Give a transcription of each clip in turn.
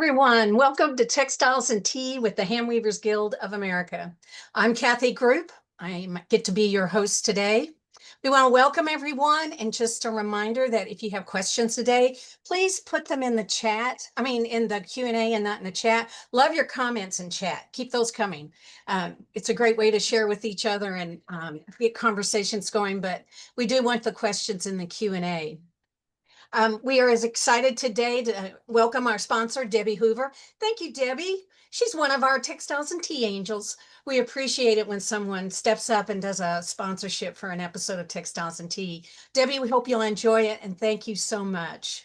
everyone. Welcome to Textiles and Tea with the Handweavers Guild of America. I'm Kathy Group. I get to be your host today. We want to welcome everyone, and just a reminder that if you have questions today, please put them in the chat. In the Q&A and not in the chat. Love your comments in chat. Keep those coming. It's a great way to share with each other and get conversations going, but we do want the questions in the Q&A. We are as excited today to welcome our sponsor, Debbie Hoover. Thank you, Debbie. She's one of our Textiles and Tea Angels. We appreciate it when someone steps up and does a sponsorship for an episode of Textiles and Tea. Debbie, we hope you'll enjoy it, and thank you so much.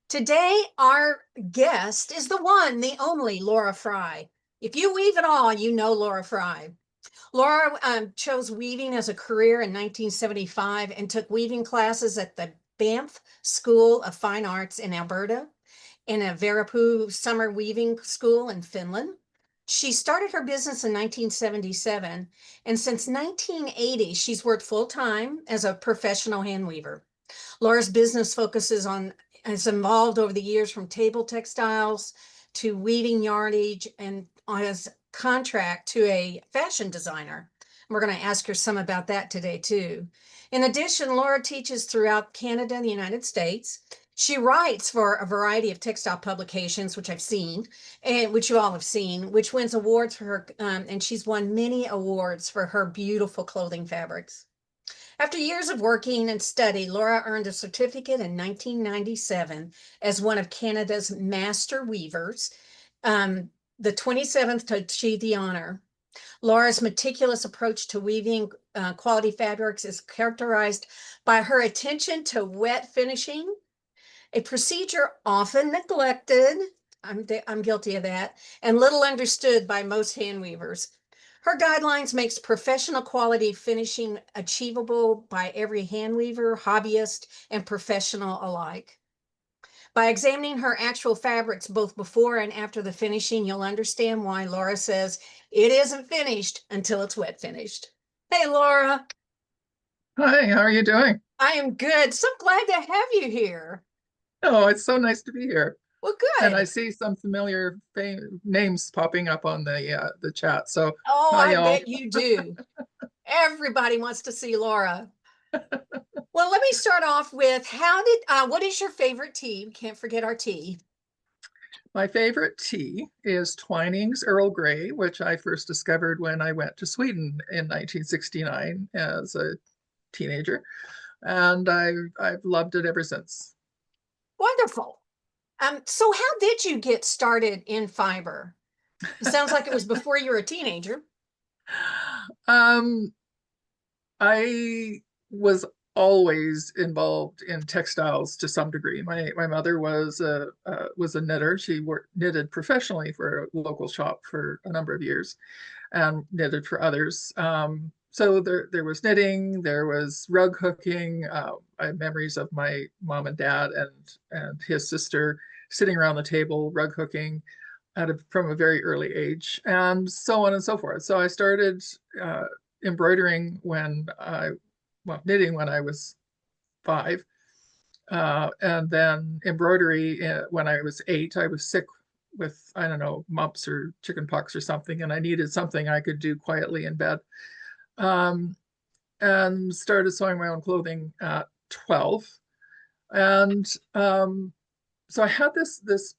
Today, our guest is the one, the only Laura Fry. If you weave at all, you know Laura Fry. Laura chose weaving as a career in 1975 and took weaving classes at the Banff School of Fine Arts in Alberta and a Varpapuu summer weaving school in Finland. She started her business in 1977, and since 1980, she's worked full-time as a professional hand weaver. Laura's business has evolved over the years from table textiles to weaving yardage and as contract to a fashion designer. We're going to ask her some about that today too. In addition, Laura teaches throughout Canada and the United States. She writes for a variety of textile publications, which I've seen, and which you all have seen, which wins awards for her, and she's won many awards for her beautiful clothing fabrics. After years of working and study, Laura earned a certificate in 1997 as one of Canada's master weavers, the 27th to achieve the honor. Laura's meticulous approach to weaving quality fabrics is characterized by her attention to wet finishing, a procedure often neglected, I'm guilty of that, and little understood by most hand weavers. Her guidelines makes professional quality finishing achievable by every hand weaver, hobbyist, and professional alike. By examining her actual fabrics both before and after the finishing, you'll understand why Laura says it isn't finished until it's wet finished. Hey, Laura. Hi, how are you doing? I am good. So glad to have you here. Oh, it's so nice to be here. Well, good. And I see some familiar names popping up on the chat. So Oh, hi, I y'all. bet you do. Everybody wants to see Laura. Well, let me start off with what is your favorite tea? We can't forget our tea. My favorite tea is Twining's Earl Grey, which I first discovered when I went to Sweden in 1969 as a teenager. And I've loved it ever since. Wonderful. So how did you get started in fiber? It sounds like it was before you were a teenager. I was always involved in textiles to some degree. My mother was a knitter. She knitted professionally for a local shop for a number of years, and knitted for others. So there was knitting, there was rug hooking. I have memories of my mom and dad and his sister sitting around the table rug hooking from a very early age, and so on and so forth. So I started embroidering knitting when I was 5, and then embroidery when I was 8. I was sick with, I don't know, mumps or chicken pox or something, and I needed something I could do quietly in bed, and started sewing my own clothing at 12. And so I had this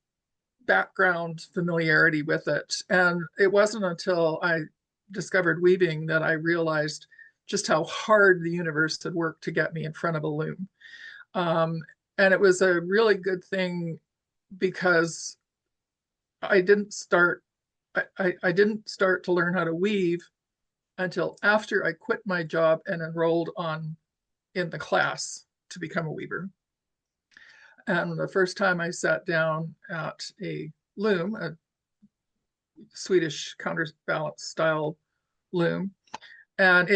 background familiarity with it, and it wasn't until I discovered weaving that I realized just how hard the universe had worked to get me in front of a loom. And it was a really good thing because I didn't start to learn how to weave until after I quit my job and enrolled in the class to become a weaver. And the first time I sat down at a loom, a Swedish counterbalance style loom, and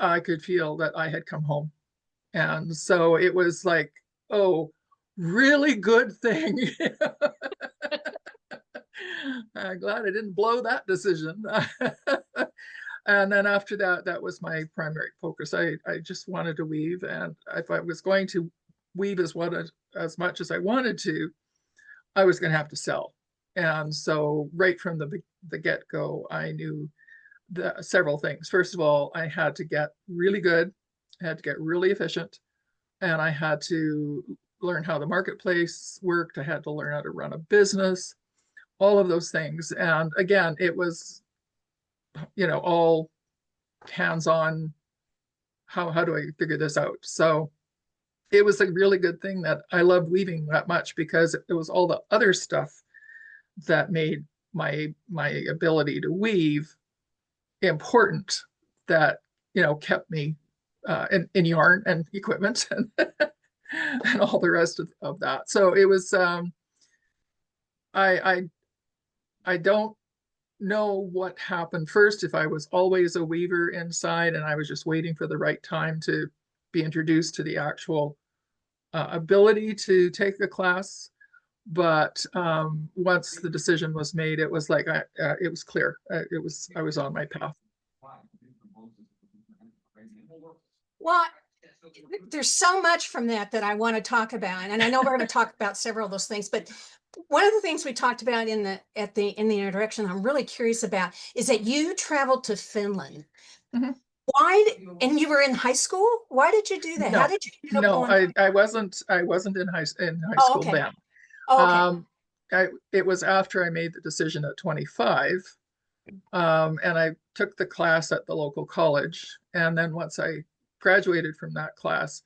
I could feel that I had come home. And so it was like, oh, really good thing. I'm glad I didn't blow that decision. And then after that, that was my primary focus. I just wanted to weave, and if I was going to weave as much as I wanted to, I was going to have to sell. And so right from the get-go, I knew several things. First of all, I had to get really good, I had to get really efficient, and I had to learn how the marketplace worked. I had to learn how to run a business, all of those things. And again, it was, all hands-on. How do I figure this out? So it was a really good thing that I loved weaving that much, because it was all the other stuff that made my ability to weave important, that kept me in yarn and equipment and and all the rest of that. So it was I I don't know what happened first, if I was always a weaver inside and I was just waiting for the right time to be introduced to the actual ability to take a class. But once the decision was made, it was like it was clear. I was on my path. Well, there's so much from that I want to talk about, and I know we're going to talk about several of those things. But one of the things we talked about in the introduction, I'm really curious about, is that you traveled to Finland. Mm-hmm. And you were in high school? Why did you do that? No, How did you end up no, going? I wasn't in high Oh, school okay. then. Oh, okay. It was after I made the decision at 25, and I took the class at the local college. And then once I graduated from that class,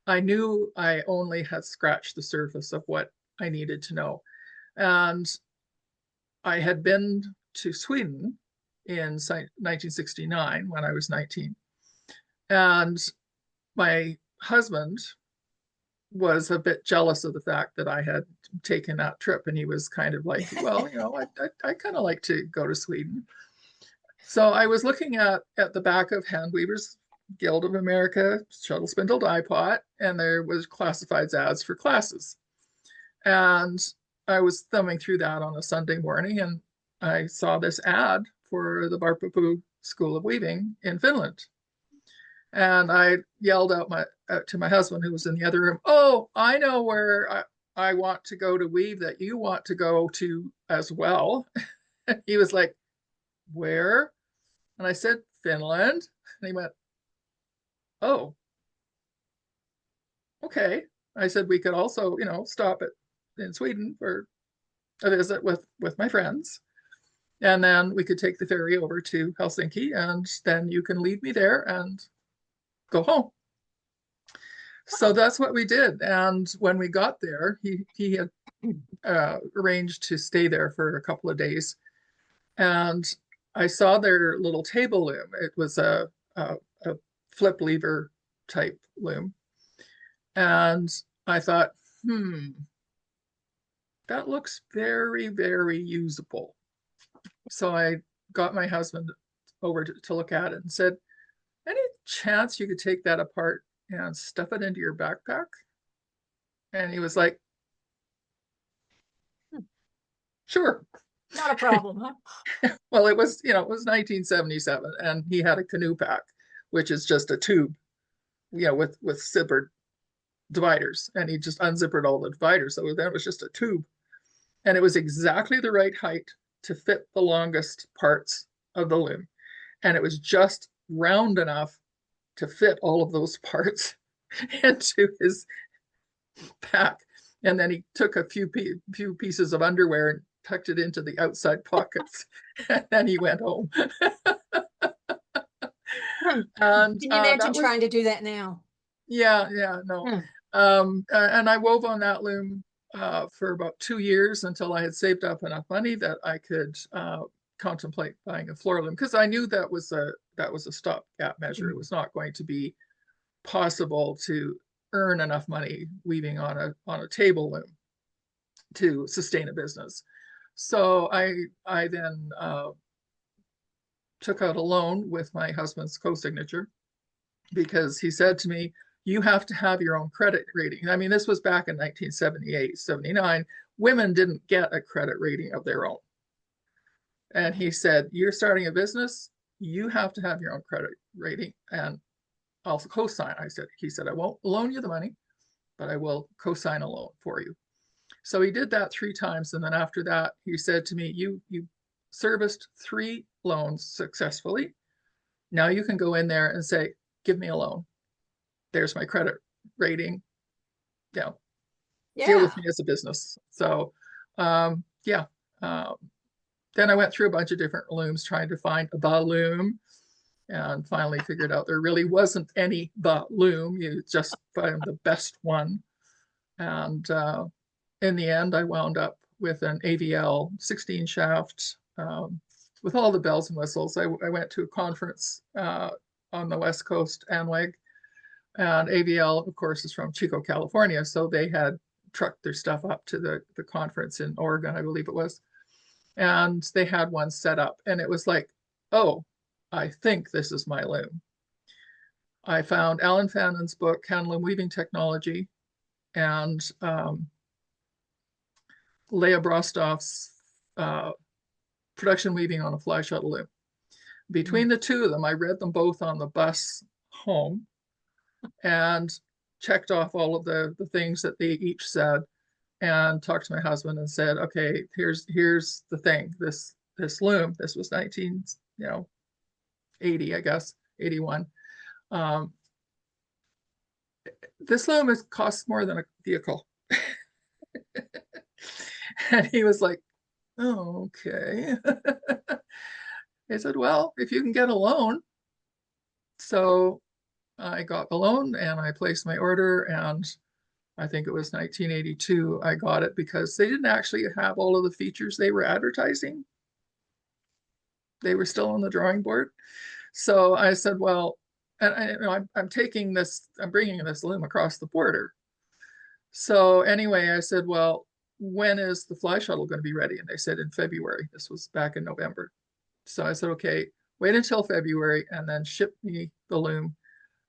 I knew I only had scratched the surface of what I needed to know. And I had been to Sweden in 1969 when I was 19. And my husband was a bit jealous of the fact that I had taken that trip. And he was kind of like, well, I kind of like to go to Sweden. So I was looking at the back of Handweavers Guild of America shuttle spindle dye pot, and there was classifieds ads for classes. And I was thumbing through that on a Sunday morning, and I saw this ad for the Varpapuu School of Weaving in Finland. And I yelled out to my husband, who was in the other room, "Oh, I know where I want to go to weave that you want to go to as well." He was like, "Where?" And I said, "Finland." And he went, "Oh, okay." I said, "We could also, stop in Sweden for a visit with my friends. And then we could take the ferry over to Helsinki, and then you can leave me there and go home." So that's what we did. And when we got there, he had arranged to stay there for a couple of days. And I saw their little table loom. It was a flip lever type loom. And I thought, that looks very, very usable. So I got my husband over to look at it and said, "Any chance you could take that apart and stuff it into your backpack?" And he was like, "Sure." Not a problem, huh? Well, it was 1977, and he had a canoe pack, which is just a tube, with zippered dividers, and he just unzippered all the dividers. So that was just a tube, and it was exactly the right height to fit the longest parts of the loom, and it was just round enough to fit all of those parts into his pack. And then he took a few pieces of underwear and tucked it into the outside pockets, and then he went home. And Can you imagine that was, trying to do that now? yeah, no. And I wove on that loom for about 2 years, until I had saved up enough money that I could contemplate buying a floor loom, because I knew that was a stopgap measure. It was not going to be possible to earn enough money weaving on a table loom to sustain a business. So I then took out a loan with my husband's co-signature, because he said to me, "You have to have your own credit rating." I mean, this was back in 1978, 79. Women didn't get a credit rating of their own. And he said, "You're starting a business, you have to have your own credit rating, and I'll co-sign." He said, "I won't loan you the money, but I will co-sign a loan for you." So he did that 3 times. And then after that, he said to me, you serviced 3 loans successfully. Now you can go in there and say, give me a loan. There's my credit rating. Yeah. Deal Yeah. with me as a business. So yeah. Then I went through a bunch of different looms trying to find the loom, and finally figured out there really wasn't any the loom. You just found the best one. And in the end, I wound up with an AVL 16 shaft with all the bells and whistles. I went to a conference on the West Coast, ANWAG, and AVL, of course, is from Chico, California. So they had trucked their stuff up to the conference in Oregon, I believe it was. And they had one set up, and it was like, oh, I think this is my loom. I found Alan Fannon's book, Handloom Weaving Technology, and Leah Brostoff's Production Weaving on a Fly Shuttle Loom. Between the two of them, I read them both on the bus home and checked off all of the things that they each said, and talked to my husband and said, okay, here's the thing. This loom, this was 1980, I guess, 81. This loom costs more than a vehicle. And he was like, oh, okay. I said, well, if you can get a loan. So I got the loan and I placed my order, and I think it was 1982 I got it, because they didn't actually have all of the features they were advertising. They were still on the drawing board. So I said, well, and I'm taking this, I'm bringing this loom across the border. So anyway, I said, well, when is the fly shuttle going to be ready? And they said in February. This was back in November. So I said, okay, wait until February and then ship me the loom,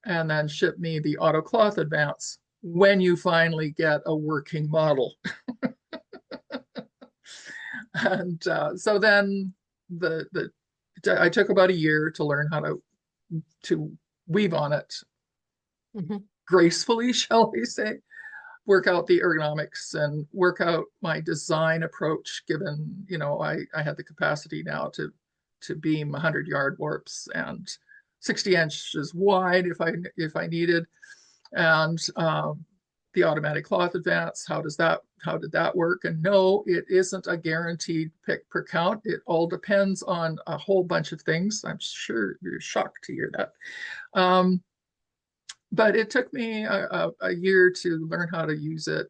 and then ship me the auto cloth advance when you finally get a working model. And so then I took about a year to learn how to weave on it gracefully, shall we say, work out the ergonomics and work out my design approach, given, I had the capacity now to beam 100-yard warps and 60 inches wide if I needed. And the automatic cloth advance, how did that work? And no, it isn't a guaranteed pick per count. It all depends on a whole bunch of things. I'm sure you're shocked to hear that. But it took me a year to learn how to use it.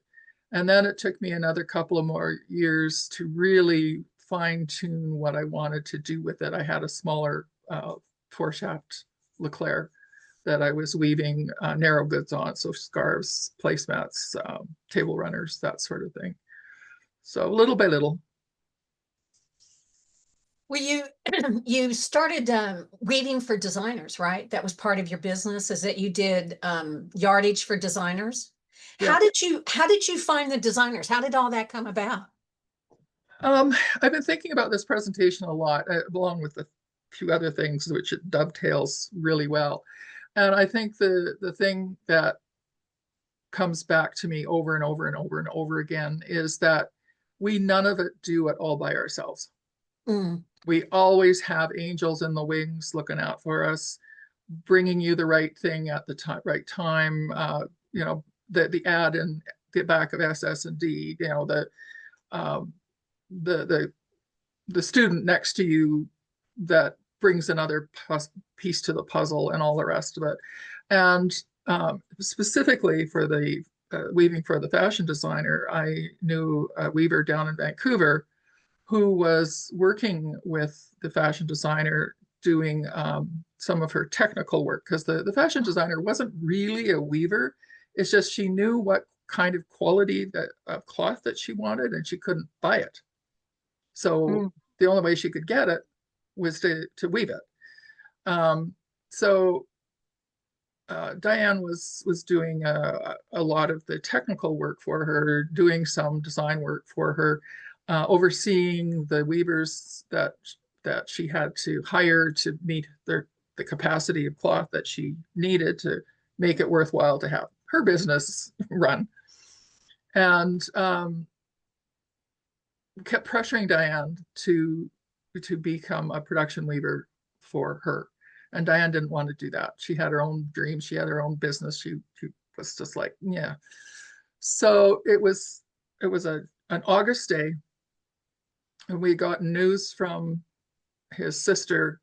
And then it took me another couple of more years to really fine tune what I wanted to do with it. I had a smaller 4-shaft Leclerc that I was weaving narrow goods on, so scarves, placemats, table runners, that sort of thing. So little by little. Well, you started weaving for designers, right? That was part of your business, is that you did yardage for designers. Yeah. How did you find the designers? How did all that come about? I've been thinking about this presentation a lot, along with a few other things, which it dovetails really well. And I think the thing that comes back to me over and over and over and over again is that we none of it do it all by ourselves. We always have angels in the wings looking out for us, bringing you the right thing at the right time. The ad in the back of ss&D, the student next to you that brings another piece to the puzzle, and all the rest of it. And specifically for the weaving for the fashion designer, I knew a weaver down in Vancouver who was working with the fashion designer doing some of her technical work, because the fashion designer wasn't really a weaver. It's just she knew what kind of quality of cloth that she wanted, and she couldn't buy it. So the only way she could get it was to weave it. So Diane was doing a lot of the technical work for her, doing some design work for her, overseeing the weavers that she had to hire to meet the capacity of cloth that she needed to make it worthwhile to have her business run. And kept pressuring Diane to become a production weaver for her. And Diane didn't want to do that. She had her own dreams. She had her own business. She was just like, yeah. So it was an August day, and we got news from his sister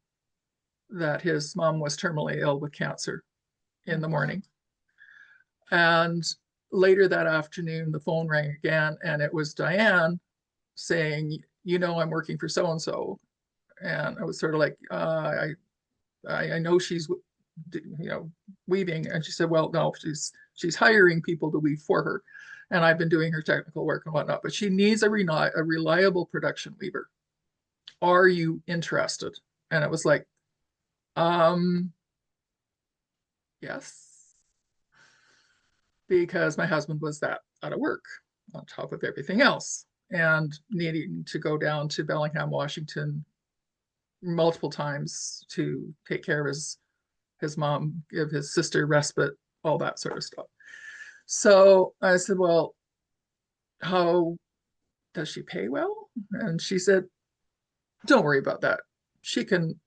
that his mom was terminally ill with cancer in the morning. And later that afternoon, the phone rang again, and it was Diane saying, you know, I'm working for so and so. And I was sort of like, I know she's, you know, weaving. And she said, well, no, she's hiring people to weave for her. And I've been doing her technical work and whatnot, but she needs a reliable production weaver. Are you interested? And it was like, yes, because my husband was that out of work on top of everything else and needing to go down to Bellingham, Washington multiple times to take care of his mom, give his sister respite, all that sort of stuff. So I said, well, how does she pay well? And she said, don't worry about that. She can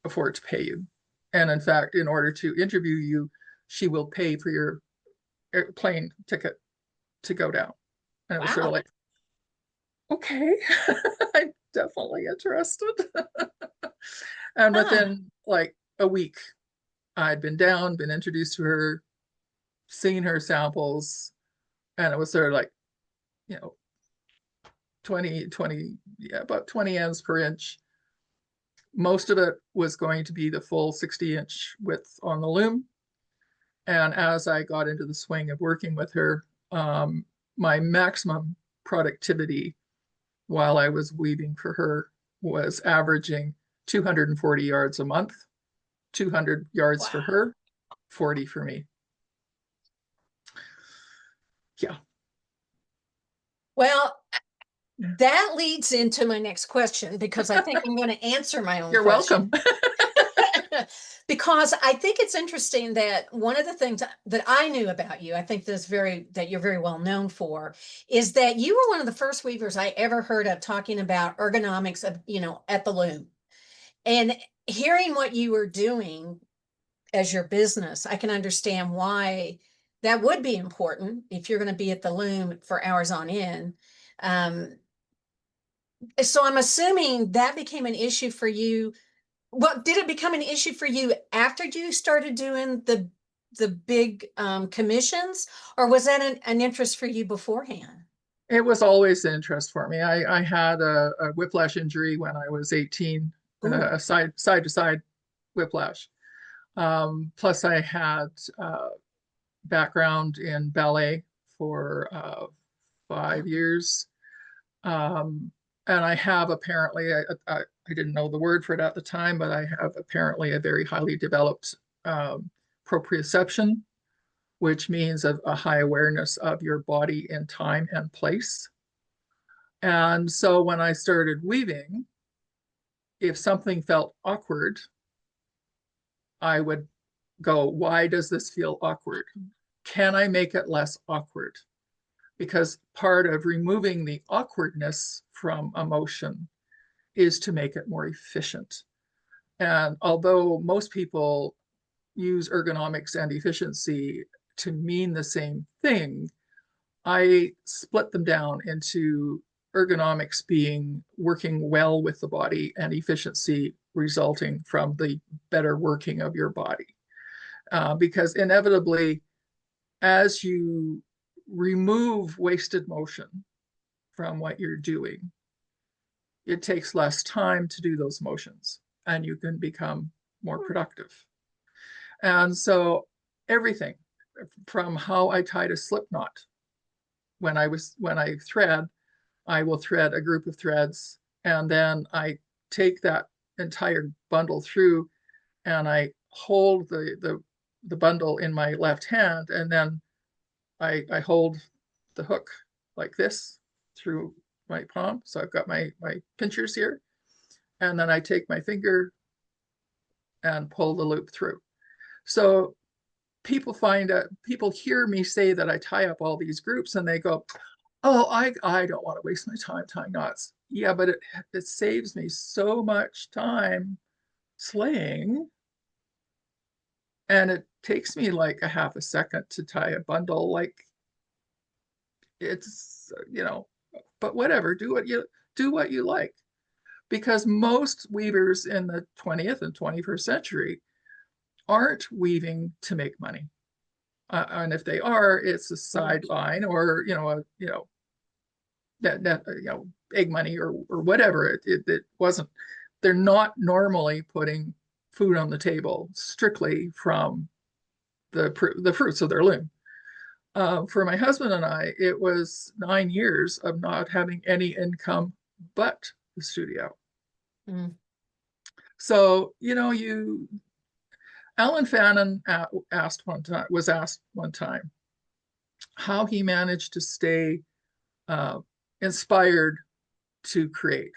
afford to pay you. And in fact, in order to interview you, she will pay for your plane ticket to go down. And it was sort of Wow. like, okay, I'm definitely interested. And Ah, within like a week, I'd been down, been introduced to her, seen her samples, and it was sort of like, you know, 20, yeah, about 20 ends per inch. Most of it was going to be the full 60-inch width on the loom. And as I got into the swing of working with her, my maximum productivity while I was weaving for her was averaging 240 yards a month, 200 yards for wow. her, 40 for me. Yeah. Well, that leads into my next question because I think I'm going to answer my own You're question. welcome. Because I think it's interesting that one of the things that I knew about you, I think that you're very well known for, is that you were one of the first weavers I ever heard of talking about ergonomics of, at the loom. And hearing what you were doing as your business, I can understand why that would be important if you're going to be at the loom for hours on end. Um, so I'm assuming that became an issue for you. Well, did it become an issue for you after you started doing the big commissions, or was that an interest for you beforehand? It was always an interest for me. I had a whiplash injury when I was 18, Ooh, a side to side whiplash. Plus, I had background in ballet for 5 years. And I have apparently, I didn't know the word for it at the time, but I have apparently a very highly developed proprioception, which means a high awareness of your body in time and place. And so when I started weaving, if something felt awkward, I would go, why does this feel awkward? Can I make it less awkward? Because part of removing the awkwardness from a motion is to make it more efficient. And although most people use ergonomics and efficiency to mean the same thing, I split them down into ergonomics being working well with the body and efficiency resulting from the better working of your body. Because inevitably, as you remove wasted motion from what you're doing, it takes less time to do those motions and you can become more productive. And so everything from how I tied a slip knot when I thread, I will thread a group of threads and then I take that entire bundle through and I hold the bundle in my left hand and then I hold the hook like this through my palm. So I've got my pinchers here. And then I take my finger and pull the loop through. So people hear me say that I tie up all these groups and they go, Oh, I don't want to waste my time tying knots. Yeah, but it saves me so much time slaying, and it takes me like a half a second to tie a bundle. Like it's, but whatever, do what you like. Because most weavers in the 20th and 21st century aren't weaving to make money. And if they are, it's a Mm. sideline or, that egg money or whatever. It wasn't, they're not normally putting food on the table strictly from the fruits of their loom. For my husband and I, it was 9 years of not having any income but the studio. Mm. So, Alan Fannin was asked one time how he managed to stay uh, inspired to create.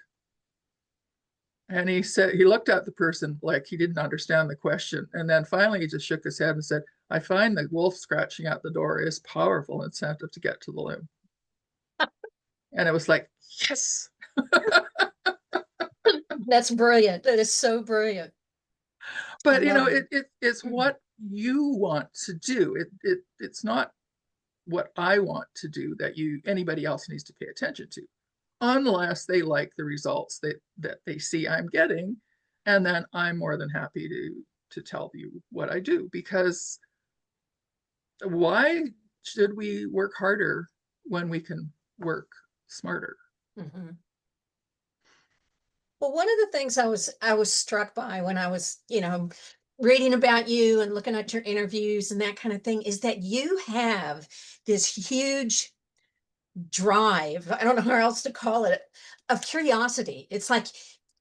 And he said, he looked at the person like he didn't understand the question. And then finally he just shook his head and said, I find the wolf scratching at the door is powerful incentive to get to the loom. And it was like, yes. That's brilliant. That is so brilliant. I But love it. it's what you want to do. It's not what I want to do that anybody else needs to pay attention to, unless they like the results that they see I'm getting, and then I'm more than happy to tell you what I do. Because why should we work harder when we can work smarter? Mhm. Well, one of the things I was struck by when I was, reading about you and looking at your interviews and that kind of thing is that you have this huge drive, I don't know how else to call it, of curiosity. It's like,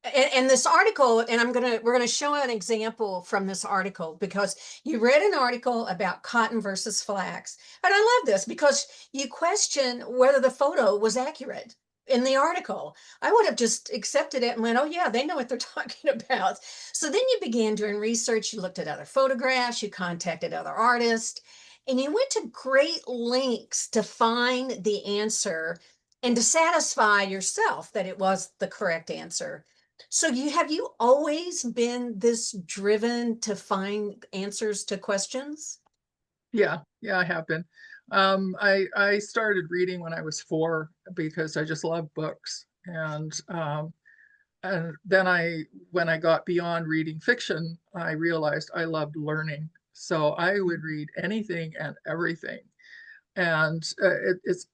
and this article, and we're gonna show an example from this article because you read an article about cotton versus flax. And I love this because you question whether the photo was accurate in the article. I would have just accepted it and went, oh yeah, they know what they're talking about. So then you began doing research, you looked at other photographs, you contacted other artists, and you went to great lengths to find the answer and to satisfy yourself that it was the correct answer. So have you always been this driven to find answers to questions? Yeah, I have been. I started reading when I was 4 because I just love books. And then when I got beyond reading fiction, I realized I loved learning. So I would read anything and everything. And it's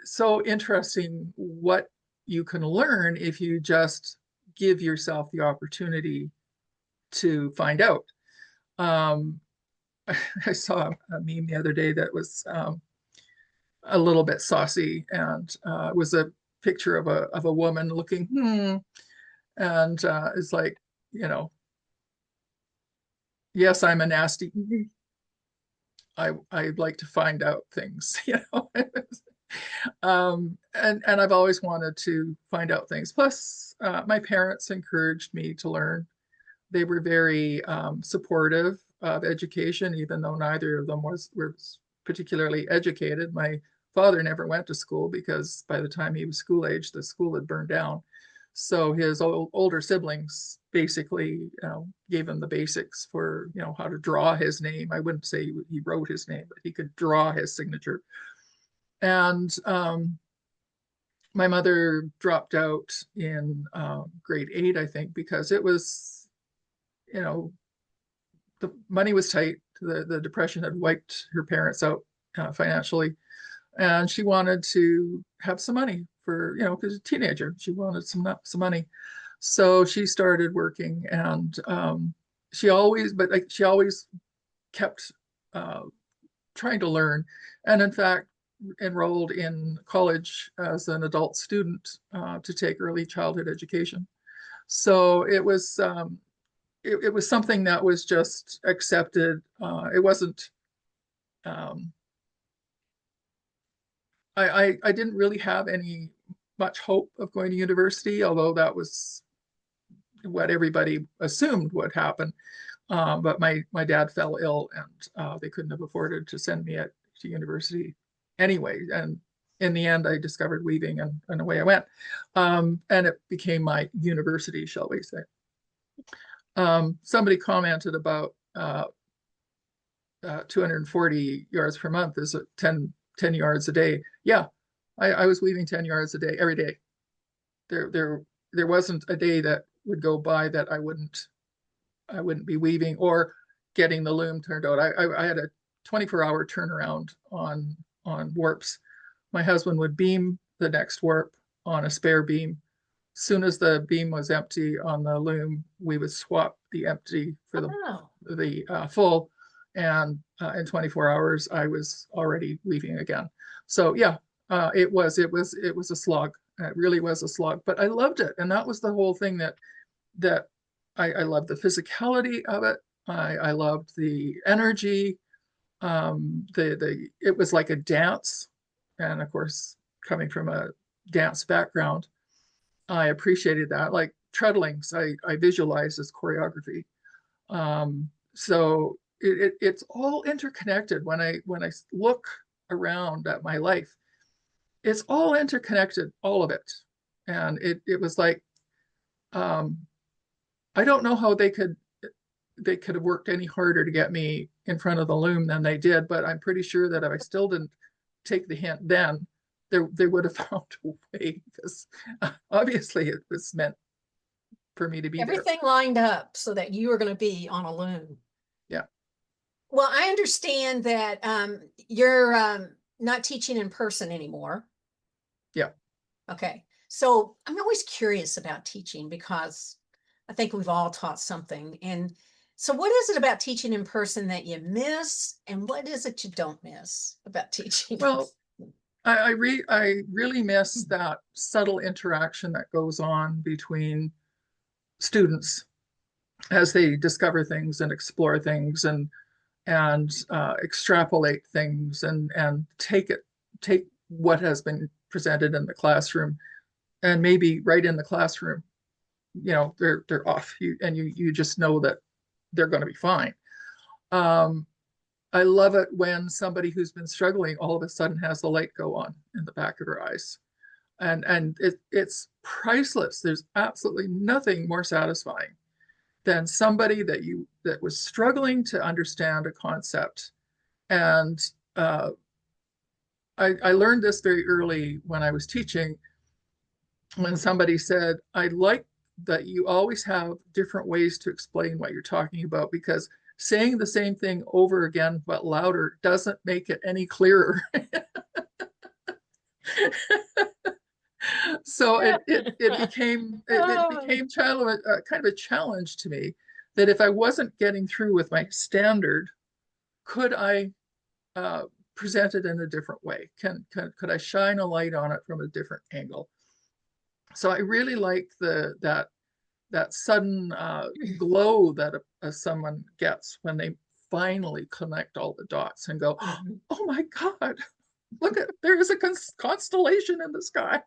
so interesting what you can learn if you just give yourself the opportunity to find out. Um, I saw a meme the other day that was a little bit saucy, and it was a picture of a woman looking, and it's like, you know, yes, I'm a nasty. I like to find out things, and I've always wanted to find out things. Plus, my parents encouraged me to learn. They were very supportive of education, even though neither of them were particularly educated. My father never went to school because by the time he was school age, the school had burned down. So his older siblings basically, gave him the basics for, how to draw his name. I wouldn't say he wrote his name, but he could draw his signature. And my mother dropped out in grade 8, I think, because it was, you know, the money was tight. The depression had wiped her parents out financially, and she wanted to have some money for, because a teenager, she wanted some money. So she started working, and she always kept trying to learn, and in fact enrolled in college as an adult student to take early childhood education. So it was something that was just accepted. It wasn't. Um, I didn't really have any much hope of going to university, although that was what everybody assumed would happen. But my dad fell ill, and they couldn't have afforded to send me to university anyway. And in the end, I discovered weaving, and away I went. And it became my university, shall we say. Somebody commented about 240 yards per month is 10 yards a day. Yeah, I was weaving 10 yards a day every day. There wasn't a day that would go by that I wouldn't be weaving or getting the loom turned out. I had a 24-hour turnaround on warps. My husband would beam the next warp on a spare beam. As soon as the beam was empty on the loom, we would swap the empty for the full, and in 24 hours I was already weaving again. So yeah, it was a slog. It really was a slog, but I loved it, and that was the whole thing that I loved the physicality of it. I loved the energy. It was like a dance, and of course, coming from a dance background, I appreciated that. Like treadlings, I visualized as choreography. So it's all interconnected. When I look around at my life, it's all interconnected, all of it. And it was like, I don't know how they could have worked any harder to get me in front of the loom than they did, but I'm pretty sure that if I still didn't take the hint then, they would have found a way, because obviously it was meant for me to be Everything lined up so that you were going to be on a loom. Yeah. Well, I understand that you're not teaching in person anymore. Yeah. Okay. So I'm always curious about teaching, because I think we've all taught something. And so what is it about teaching in person that you miss? And what is it you don't miss about teaching? Well, I really miss that subtle interaction that goes on between students as they discover things and explore things and extrapolate things and take what has been presented in the classroom, and maybe right in the classroom, they're off, and you just know that they're going to be fine. I love it when somebody who's been struggling all of a sudden has the light go on in the back of her eyes, and it's priceless. There's absolutely nothing more satisfying than somebody that was struggling to understand a concept. And I learned this very early when I was teaching, when somebody said, I like that you always have different ways to explain what you're talking about, because saying the same thing over again but louder doesn't make it any clearer. So it became kind of a challenge to me, that if I wasn't getting through with my standard, could I present it in a different way? Could I shine a light on it from a different angle? So I really like that sudden glow that someone gets when they finally connect all the dots and go, oh my God, look there is a constellation in the sky.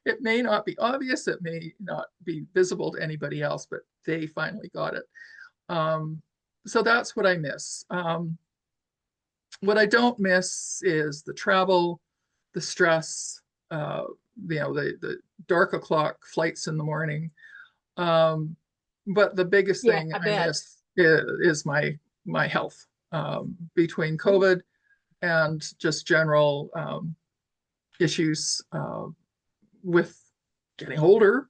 It may not be obvious, it may not be visible to anybody else, but they finally got it. So that's what I miss. What I don't miss is the travel, the stress, the dark o'clock flights in the morning. But the biggest thing I miss is my health. Between COVID and just general issues with getting older.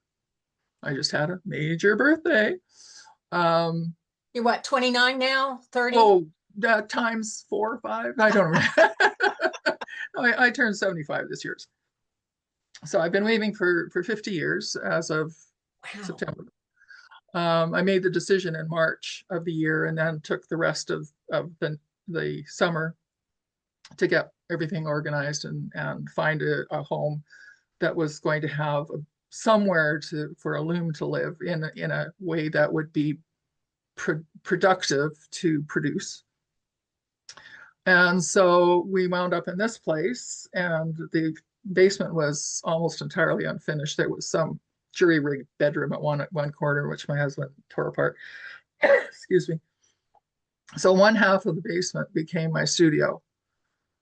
I just had a major birthday. You're what, 29 now? 30? Oh, times 4 or 5. I don't remember. I turned 75 this year. So I've been weaving for 50 years as of September. I made the decision in March of the year, and then took the rest of the summer to get everything organized and find a home that was going to have somewhere for a loom to live in a way that would be productive to produce. And so we wound up in this place, and the basement was almost entirely unfinished. There was some jury rig bedroom at one corner, which my husband tore apart. Excuse me. So one half of the basement became my studio.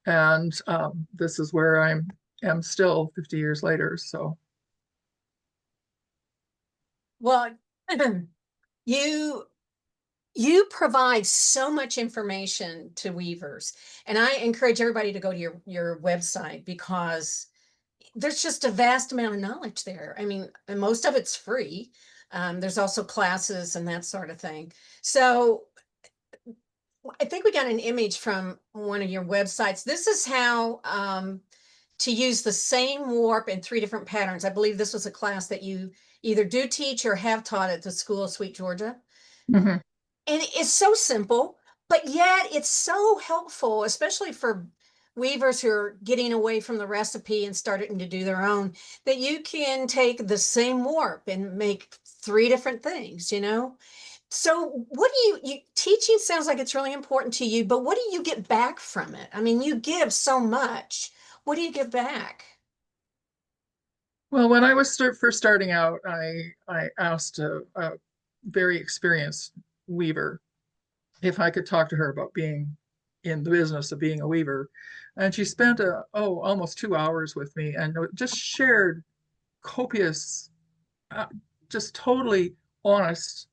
And this is where am still 50 years later. So, Well, you you provide so much information to weavers, and I encourage everybody to go to your website because there's just a vast amount of knowledge there. I mean, and most of it's free. There's also classes and that sort of thing. So I think we got an image from one of your websites. This is how to use the same warp in three different patterns. I believe this was a class that you either do teach or have taught at the School of Sweet Georgia. mhm. And it's so simple, but yet it's so helpful, especially for weavers who are getting away from the recipe and starting to do their own, that you can take the same warp and make three different things, you know? So what do teaching sounds like it's really important to you, but what do you get back from it? I mean, you give so much. What do you get back? Well, when I was first starting out, I asked a very experienced weaver if I could talk to her about being in the business of being a weaver. And she spent almost 2 hours with me and just shared copious, uh, just totally honest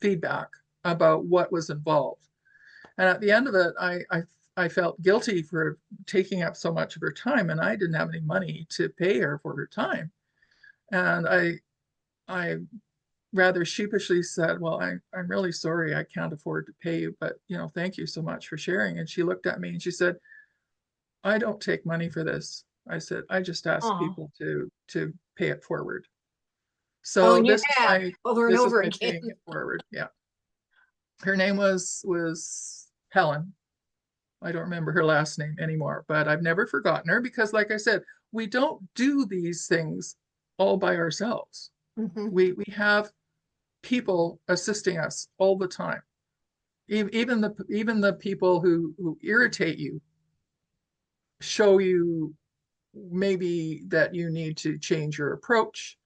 feedback about what was involved. And at the end of it, I felt guilty for taking up so much of her time, and I didn't have any money to pay her for her time. And I rather sheepishly said, well, I'm really sorry I can't afford to pay you, but thank you so much for sharing. And she looked at me and she said, I don't take money for this. I said, I just ask Oh, people to pay it forward. oh, So and you this is have my over and this is over my again. paying it forward. Yeah. Her name was Helen. I don't remember her last name anymore, but I've never forgotten her because, like I said, we don't do these things all by ourselves. Mhm. We have people assisting us all the time. Even the people who irritate you show you maybe that you need to change your approach,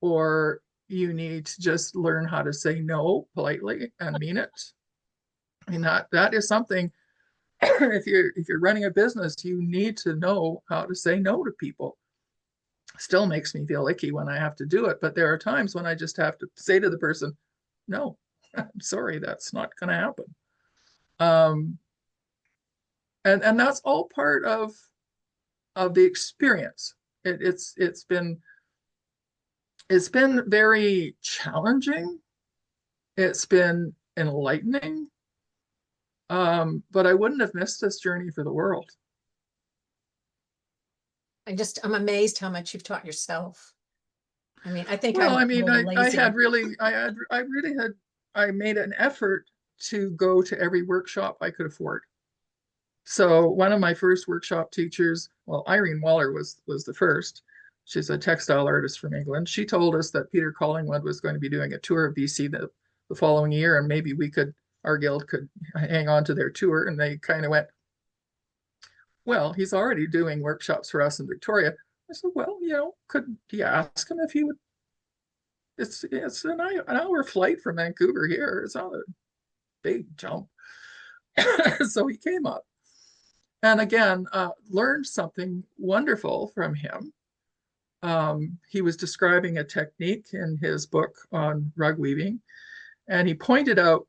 or you need to just learn how to say no politely and mean it. I mean, that is something. If you're running a business, you need to know how to say no to people. Still makes me feel icky when I have to do it, but there are times when I just have to say to the person, no, I'm sorry, that's not going to happen. um, and that's all part of the experience. It's been very challenging. It's been enlightening. But I wouldn't have missed this journey for the world. I'm amazed how much you've taught yourself. I mean, I think Well, I'm I a mean, little lazy. I really had, I made an effort to go to every workshop I could afford. So one of my first workshop teachers, well, Irene Waller was the first. She's a textile artist from England. She told us that Peter Collingwood was going to be doing a tour of BC the following year, and maybe our guild could hang on to their tour. And they kind of went, well, he's already doing workshops for us in Victoria. I said, well, could you ask him if he would? It's an hour flight from Vancouver here. It's not a big jump. So he came up and again learned something wonderful from him. He was describing a technique in his book on rug weaving, and he pointed out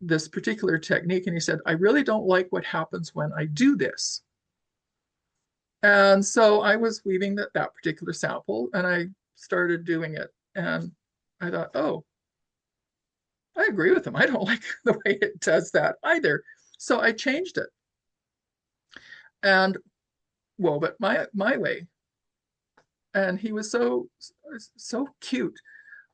this particular technique, and he said, I really don't like what happens when I do this. And so I was weaving that particular sample, and I started doing it, and I thought, oh, I agree with him. I don't like the way it does that either. So I changed it and wove it my way. And he was so cute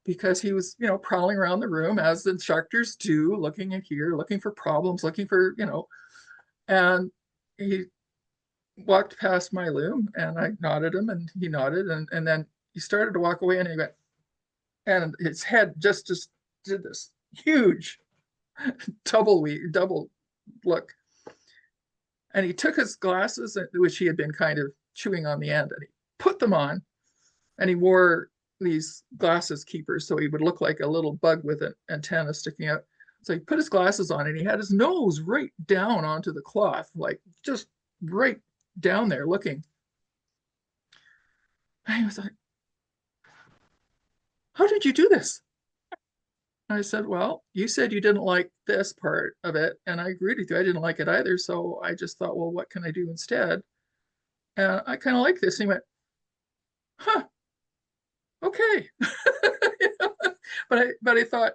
because he was, prowling around the room as the instructors do, looking at here, looking for problems, looking for, and he walked past my loom and I nodded him and he nodded, and then he started to walk away and he went, and his head just did this huge double look. And he took his glasses, which he had been kind of chewing on the end, and he put them on, and he wore these glasses keepers so he would look like a little bug with an antenna sticking out. So he put his glasses on and he had his nose right down onto the cloth, like just right down there looking. I was like, how did you do this? I said, well, you said you didn't like this part of it, and I agreed with you. I didn't like it either. So I just thought, well, what can I do instead? And I kind of like this. And he went, huh, okay. But I thought,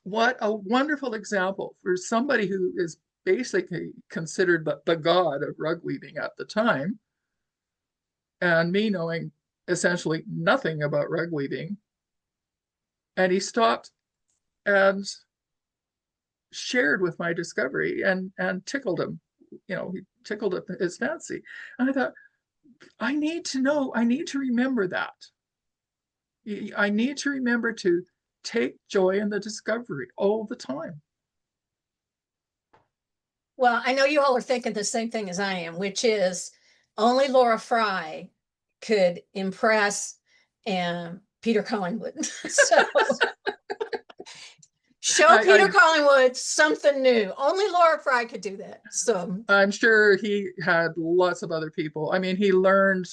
what a wonderful example for somebody who is basically considered the god of rug weaving at the time, and me knowing essentially nothing about rug weaving. And he stopped and shared with my discovery and tickled him. He tickled his fancy. And I thought, I need to know, I need to remember that. I need to remember to take joy in the discovery all the time. Well, I know you all are thinking the same thing as I am, which is only Laura Fry could impress Peter Collingwood. So show Peter Collingwood something new. Only Laura Fry could do that. So I'm sure he had lots of other people. I mean, he learned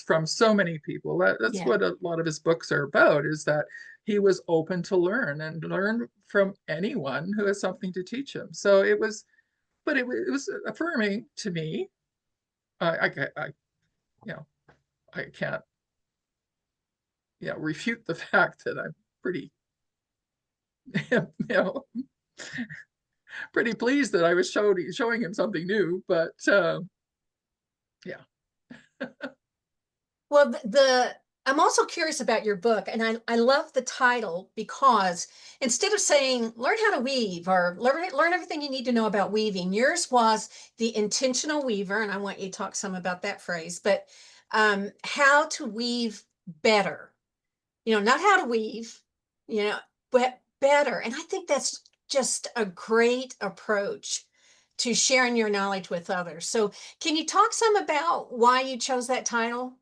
from so many people. That's what a lot of his books are about, is that he was open to learn and learn from anyone who has something to teach him. So it was affirming to me. I can't, refute the fact that I'm pretty, pretty pleased that I was showing him something new. But yeah. Well, I'm also curious about your book, and I love the title because instead of saying learn how to weave or learn everything you need to know about weaving, yours was the intentional weaver, and I want you to talk some about that phrase, but how to weave better. Not how to weave, but better. And I think that's just a great approach to sharing your knowledge with others. So can you talk some about why you chose that title?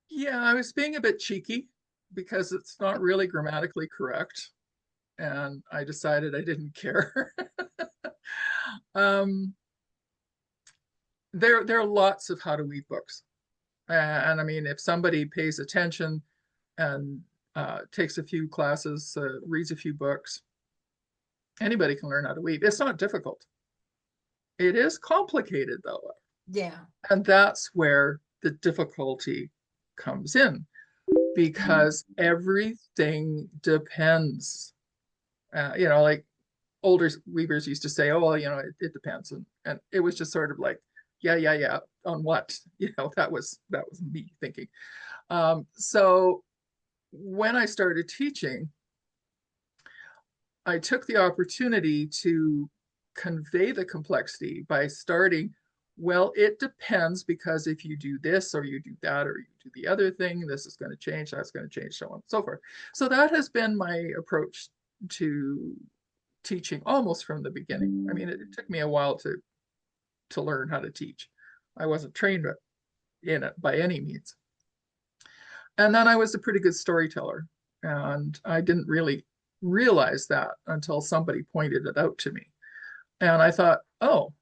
Yeah, I was being a bit cheeky because it's not really grammatically correct. And I decided I didn't care. um, there are lots of how to weave books. And I mean, if somebody pays attention and takes a few classes, reads a few books, anybody can learn how to weave. It's not difficult. It is complicated, though. Yeah. And that's where the difficulty comes in, because everything depends. Like older weavers used to say, oh, well, it depends. And it was just sort of like, yeah. On what? That was me thinking. So when I started teaching, I took the opportunity to convey the complexity by starting, well, it depends, because if you do this or you do that or you do the other thing, this is going to change, that's going to change, so on and so forth. So that has been my approach to teaching almost from the beginning. I mean, it took me a while to learn how to teach. I wasn't trained in it by any means. And then I was a pretty good storyteller, and I didn't really realize that until somebody pointed it out to me. And I thought, oh,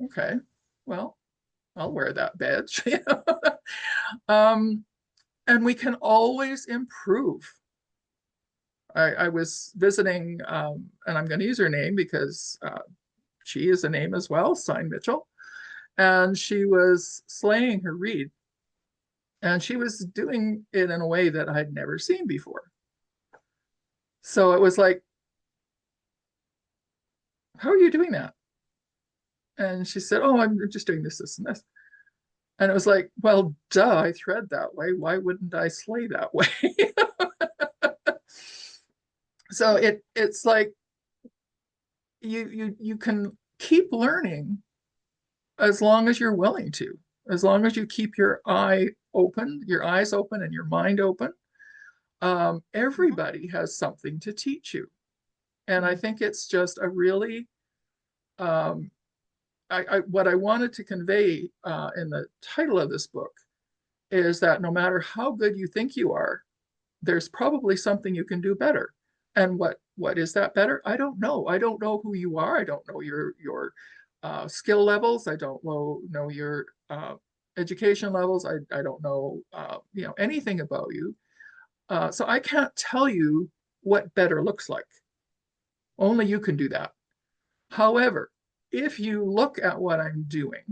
okay, well, I'll wear that badge. And we can always improve. I was visiting, and I'm going to use her name because she is a name as well, Sign Mitchell. And she was slaying her reed. And she was doing it in a way that I'd never seen before. So it was like, how are you doing that? And she said, oh, I'm just doing this, this, and this. And it was like, well, duh, I thread that way. Why wouldn't I slay that way? So it's like you can keep learning as long as you're willing to, as long as you keep your eyes open and your mind open. Everybody has something to teach you. And I think it's just a really, what I wanted to convey in the title of this book is that no matter how good you think you are, there's probably something you can do better. And what is that better? I don't know. I don't know who you are. I don't know your skill levels. I don't know your education levels. I don't know, anything about you. So I can't tell you what better looks like. Only you can do that. However, if you look at what I'm doing,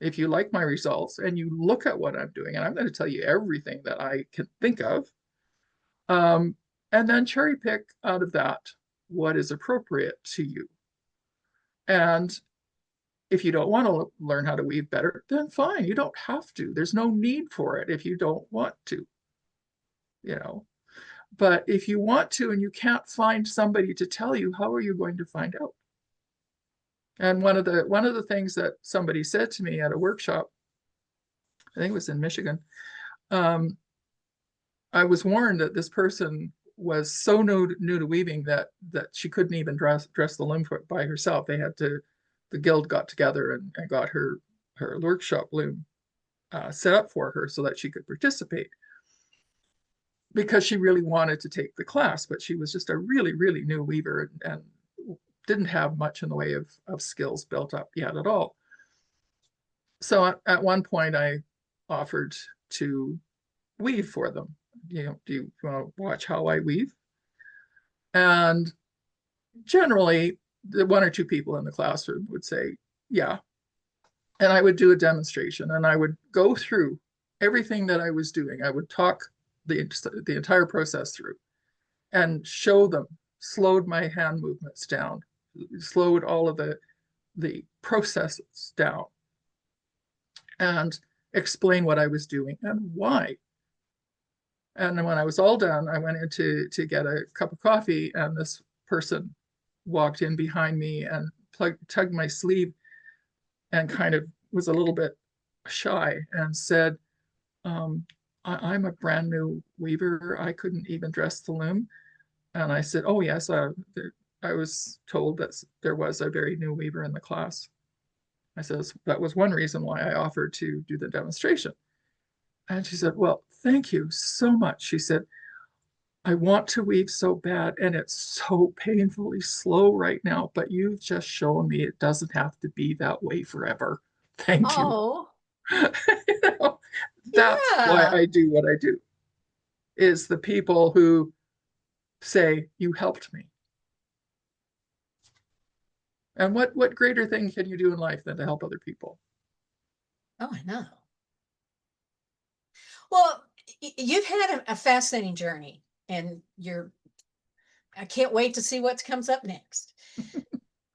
if you like my results and you look at what I'm doing, and I'm going to tell you everything that I can think of, and then cherry pick out of that what is appropriate to you. And if you don't want to learn how to weave better, then fine, you don't have to. There's no need for it if you don't want to, you know. But if you want to and you can't find somebody to tell you, how are you going to find out? And one of the things that somebody said to me at a workshop, I think it was in Michigan, I was warned that this person was so new to weaving that she couldn't even dress the loom by herself. The guild got together and got her workshop loom set up for her so that she could participate, because she really wanted to take the class, but she was just a really, really new weaver and didn't have much in the way of skills built up yet at all. So at one point I offered to weave for them. Do you want to watch how I weave? And generally, the one or two people in the classroom would say, yeah. And I would do a demonstration and I would go through everything that I was doing. I would talk the entire process through and show them, slowed my hand movements down, slowed all of the processes down, and explain what I was doing and why. And when I was all done, I went in to get a cup of coffee, and this person walked in behind me and tugged my sleeve and kind of was a little bit shy and said, I'm a brand new weaver. I couldn't even dress the loom. And I said, oh, yes, I was told that there was a very new weaver in the class. I said, that was one reason why I offered to do the demonstration. And she said, well, thank you so much. She said, I want to weave so bad and it's so painfully slow right now, but you've just shown me it doesn't have to be that way forever. Thank you. Oh, You know, that's why yeah. I do what I do, is the people who say, you helped me. And what greater thing can you do in life than to help other people? Oh, I know. Well, you've had a fascinating journey, and I can't wait to see what comes up next.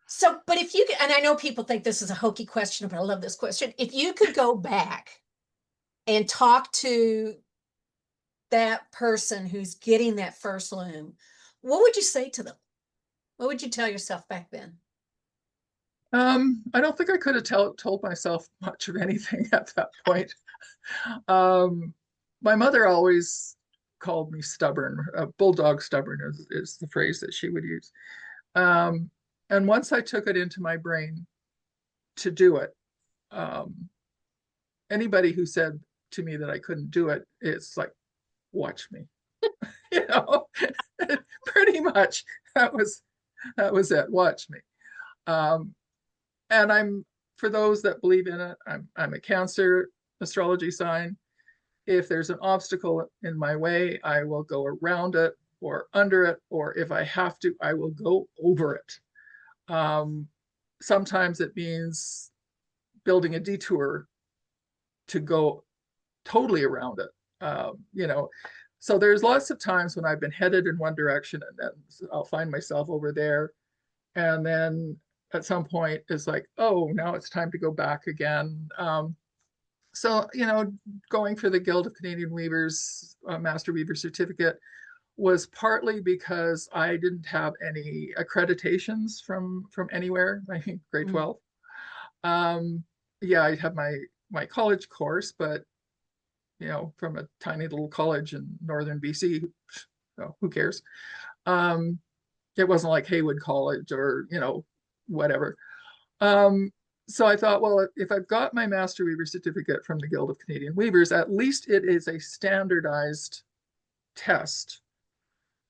So, but if you could, and I know people think this is a hokey question, but I love this question. If you could go back and talk to that person who's getting that first loom, what would you say to them? What would you tell yourself back then? I don't think I could have told myself much of anything at that point. Um, my mother always called me stubborn. Bulldog stubborn is the phrase that she would use. Um, and once I took it into my brain to do it, um, anybody who said to me that I couldn't do it, it's like, watch me. You know, pretty much that was it. Watch me. Um, and for those that believe in it, I'm a Cancer astrology sign. If there's an obstacle in my way, I will go around it or under it, or if I have to, I will go over it. Um, Sometimes it means building a detour to go totally around it. So there's lots of times when I've been headed in one direction and then I'll find myself over there. And then at some point it's like, oh, now it's time to go back again. So, going for the Guild of Canadian Weavers Master Weaver Certificate was partly because I didn't have any accreditations from anywhere. I think grade 12. Yeah, I had my college course, but from a tiny little college in northern BC, so who cares? It wasn't like Haywood College or whatever. So I thought, well, if I've got my Master Weaver certificate from the Guild of Canadian Weavers, at least it is a standardized test,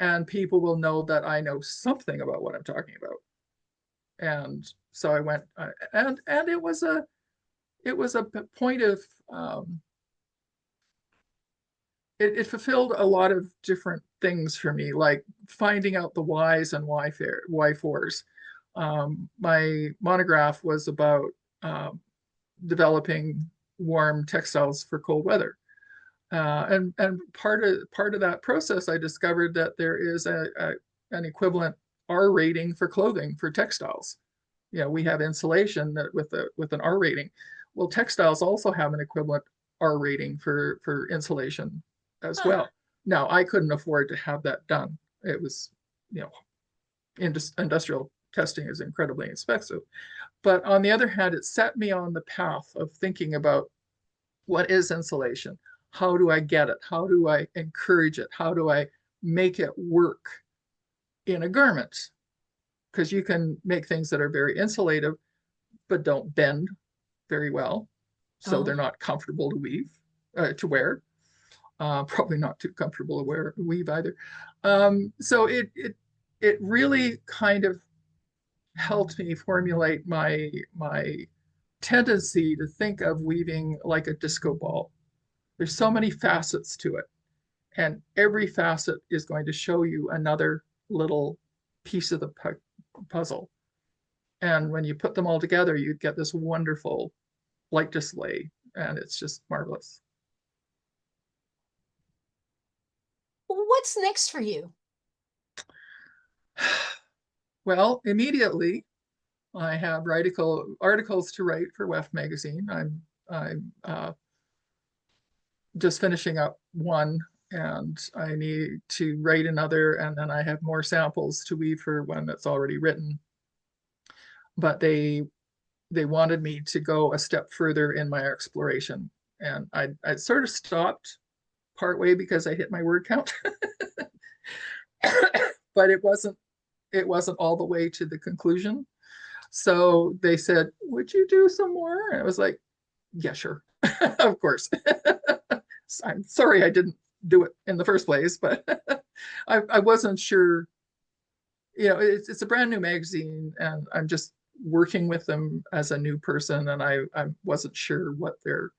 and people will know that I know something about what I'm talking about. And so I went, and it was a point of it fulfilled a lot of different things for me, like finding out the whys and why fors. My monograph was about developing warm textiles for cold weather. And part of that process, I discovered that there is an equivalent R rating for clothing for textiles. You know, we have insulation that with an R rating. Well, textiles also have an equivalent R rating for insulation as Huh. well. Now, I couldn't afford to have that done. It was, you know, industrial testing is incredibly expensive. But on the other hand, it set me on the path of thinking about what is insulation? How do I get it? How do I encourage it? How do I make it work in a garment? Because you can make things that are very insulative, but don't bend very well. So they're Oh, not comfortable to to wear. Probably not too comfortable to weave either. So it really kind of helped me formulate my tendency to think of weaving like a disco ball. There's so many facets to it, and every facet is going to show you another little piece of the puzzle. And when you put them all together, you get this wonderful light display, and it's just marvelous. what's next for you? Well, immediately I have articles to write for WEF magazine. I'm just finishing up one, and I need to write another, and then I have more samples to weave for one that's already written. But they wanted me to go a step further in my exploration, and I sort of stopped partway because I hit my word count. But it wasn't all the way to the conclusion. So they said, "Would you do some more?" And I was like, "Yeah, sure." Of course. I'm sorry I didn't do it in the first place, but I wasn't sure. You know, it's a brand new magazine, and I'm just working with them as a new person, and I wasn't sure what their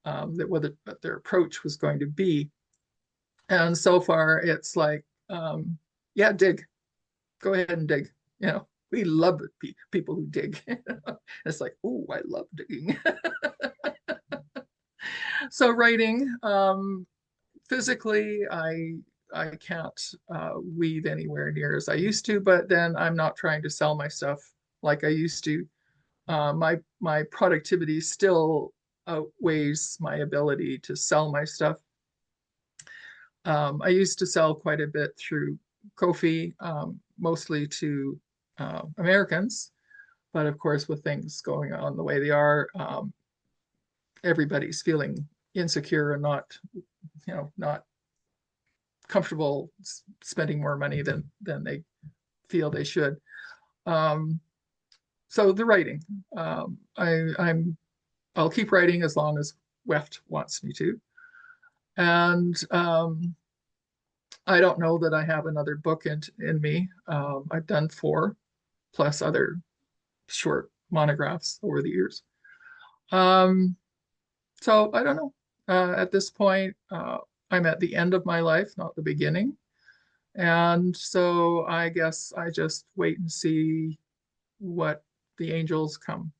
approach was going to be. And so far, it's like, yeah, dig, go ahead and dig. You know, we love people who dig. It's like, oh, I love digging. So writing, physically, I can't weave anywhere near as I used to, but then I'm not trying to sell my stuff like I used to. My productivity still outweighs my ability to sell my stuff. I used to sell quite a bit through Kofi, mostly to Americans, but of course, with things going on the way they are, everybody's feeling insecure and not comfortable spending more money than they feel they should. Um, so the writing, I'll keep writing as long as WEFT wants me to, and I don't know that I have another book in me. I've done 4 plus other short monographs over the years. Um, so I don't know. At this point, I'm at the end of my life, not the beginning. And so I guess I just wait and see what the angels come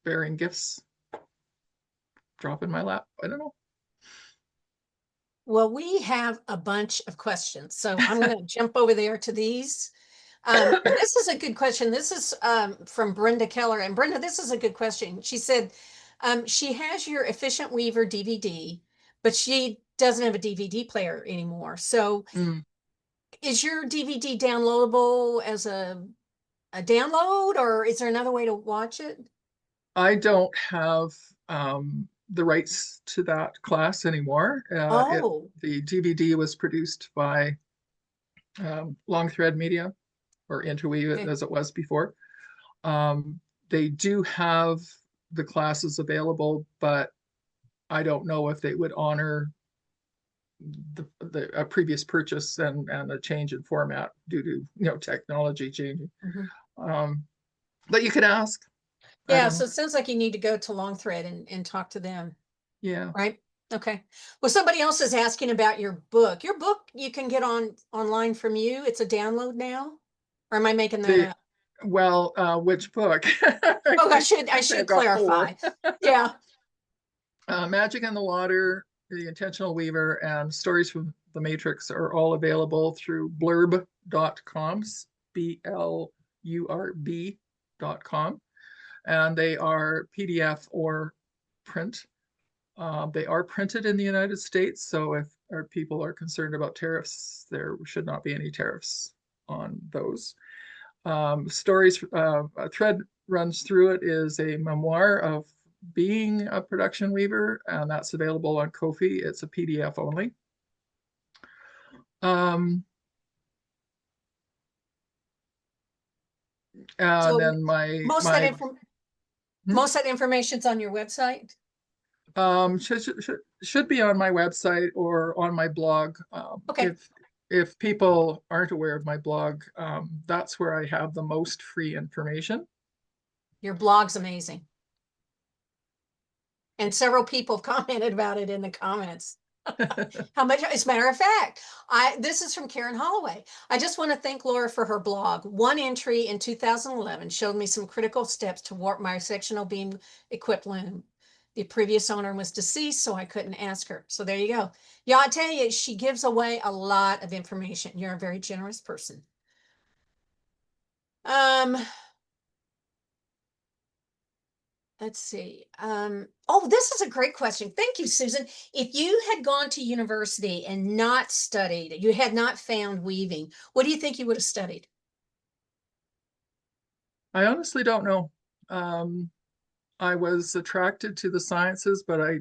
bearing gifts, drop in my lap. I don't know. Well, we have a bunch of questions, so I'm going to jump over there to these. This is a good question. This is from Brenda Keller. And Brenda, this is a good question. She said she has your Efficient Weaver DVD, but she doesn't have a DVD player anymore. So Mm. is your DVD downloadable as a download, or is there another way to watch it? I don't have the rights to that class anymore. Oh, The DVD was produced by Long Thread Media, or Interweave okay. as it was before. They do have the classes available, but I don't know if they would honor a previous purchase and a change in format due to technology changing. Mhm. But you could ask. I Yeah, don't know. so it sounds like you need to go to Long Thread and talk to them, Yeah. right? Okay. Well, somebody else is asking about your book. Your book you can get online from you. It's a download now. Or am I making that The up? well, which book? Oh, I I should I say I've should got four. clarify. Yeah. Magic in the Water, The Intentional Weaver, and Stories from the Matrix are all available through blurb.com, blurb.com, and they are PDF or print. They are printed in the United States, so if our people are concerned about tariffs, there should not be any tariffs on those. Stories, a thread runs through it is a memoir of being a production weaver, and that's available on Ko-fi. It's a PDF only. Um, and So then my most of that my info hmm? most of that information's on your website. Should be on my website or on my blog. Okay. If people aren't aware of my blog, that's where I have the most free information. Your blog's amazing. And several people have commented about it in the comments. How much, as a matter of fact, this is from Karen Holloway. I just want to thank Laura for her blog. One entry in 2011 showed me some critical steps to warp my sectional beam equipped loom. The previous owner was deceased, so I couldn't ask her. So there you go. Yeah, I tell you, she gives away a lot of information. You're a very generous person. Um, let's see. Oh, this is a great question. Thank you, Susan. If you had gone to university and not studied, you had not found weaving, what do you think you would have studied? I honestly don't know. Um, I was attracted to the sciences, but I